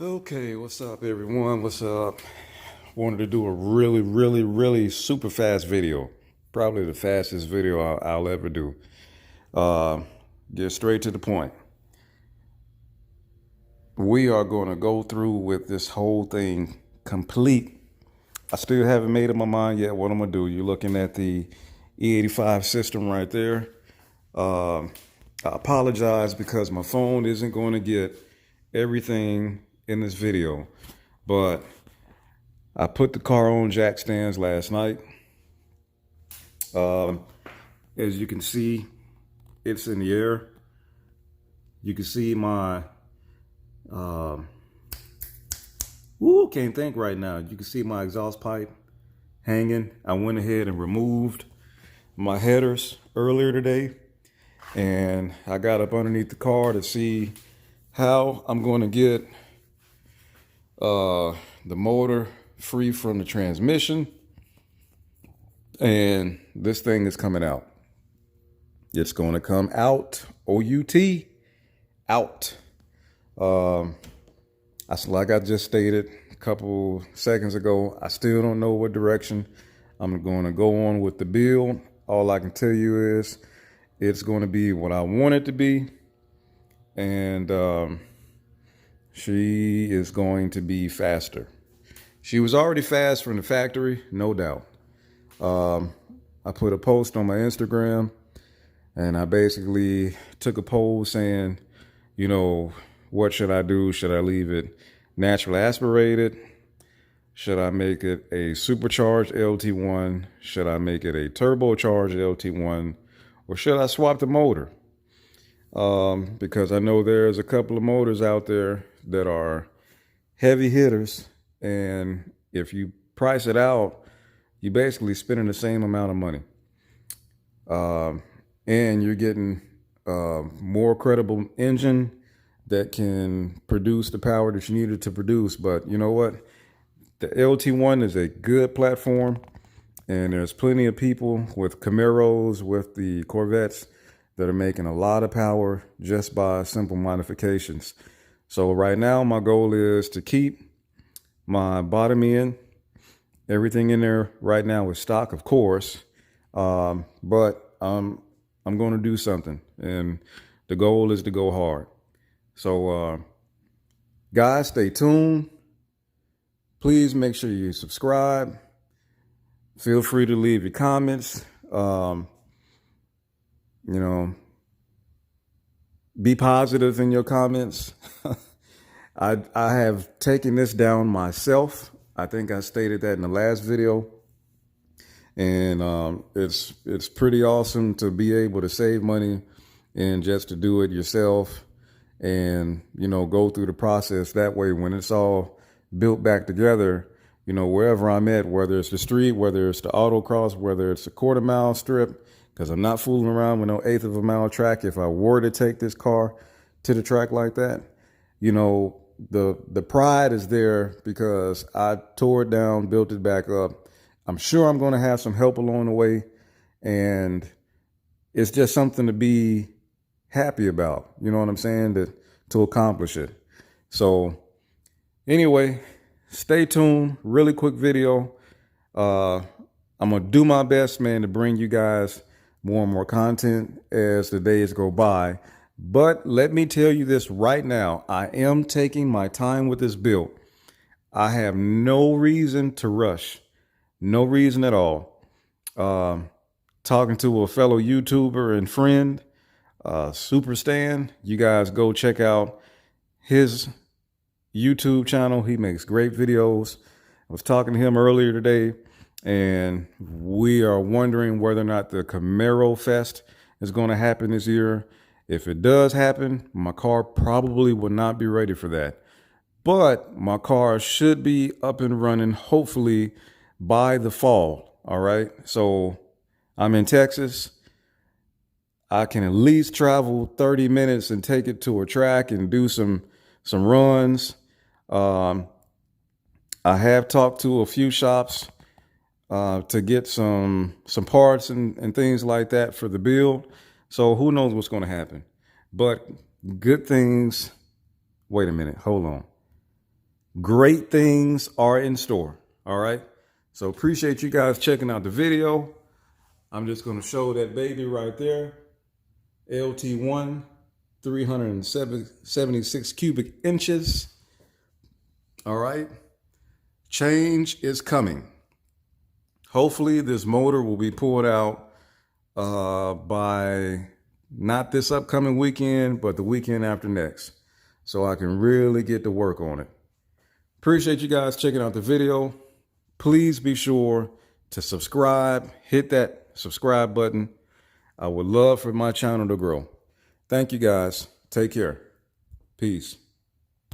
Okay, what's up, everyone? What's up? Wanted to do a really super fast video. Probably the fastest video I'll ever do. Uh, get straight to the point. We are going to go through with this whole thing complete. I still haven't made up my mind yet what I'm going to do. You're looking at the E85 system right there. I apologize because my phone isn't going to get everything in this video, but I put the car on jack stands last night. As you can see, it's in the air. You can see my, can't think right now. You can see my exhaust pipe hanging. I went ahead and removed my headers earlier today, and I got up underneath the car to see how I'm going to get the motor free from the transmission, and this thing is coming out. It's going to come out, O-U-T, out. Like I just stated a couple seconds ago, I still don't know what direction I'm going to go on with the build. All I can tell you is it's going to be what I want it to be, and she is going to be faster. She was already fast from the factory, no doubt. I put a post on my Instagram, and I basically took a poll saying, you know, what should I do? Should I leave it naturally aspirated? Should I make it a supercharged LT1? Should I make it a turbocharged LT1? Or should I swap the motor? Because I know there's a couple of motors out there that are heavy hitters, and if you price it out, you're basically spending the same amount of money. And you're getting a more credible engine that can produce the power that you needed to produce. But you know what? The LT1 is a good platform, and there's plenty of people with Camaros, with the Corvettes, that are making a lot of power just by simple modifications. So right now, my goal is to keep my bottom end. Everything in there right now is stock, of course, but I'm going to do something, and the goal is to go hard. So, guys, stay tuned. Please make sure you subscribe. Feel free to leave your comments. You know, be positive in your comments. I have taken this down myself. I think I stated that in the last video. And it's pretty awesome to be able to save money and just to do it yourself, and, you know, go through the process that way. When it's all built back together, you know, wherever I'm at, whether it's the street, whether it's the autocross, whether it's a quarter-mile strip, because I'm not fooling around with no eighth of a mile track. If I were to take this car to the track like that, you know, the pride is there because I tore it down, built it back up. I'm sure I'm going to have some help along the way, and it's just something to be happy about. You know what I'm saying? To accomplish it. So anyway, stay tuned. Really quick video. I'm going to do my best, man, to bring you guys more and more content as the days go by. But let me tell you this right now. I am taking my time with this build. I have no reason to rush. No reason at all. Talking to a fellow YouTuber and friend, Super Stan. You guys go check out his YouTube channel. He makes great videos. I was talking to him earlier today, and we are wondering whether or not the Camaro Fest is going to happen this year. If it does happen, my car probably will not be ready for that. But my car should be up and running, hopefully, by the fall. All right. So I'm in Texas. I can at least travel 30 minutes and take it to a track and do some runs. I have talked to a few shops to get some parts and things like that for the build. So who knows what's going to happen. But good things. Wait a minute. Hold on. Great things are in store. All right. So appreciate you guys checking out the video. I'm just going to show that baby right there. LT1, 376 cubic inches. All right. Change is coming. Hopefully this motor will be pulled out by not this upcoming weekend, but the weekend after next, so I can really get to work on it. Appreciate you guys checking out the video. Please be sure to subscribe, hit that subscribe button. I would love for my channel to grow. Thank you guys. Take care. Peace.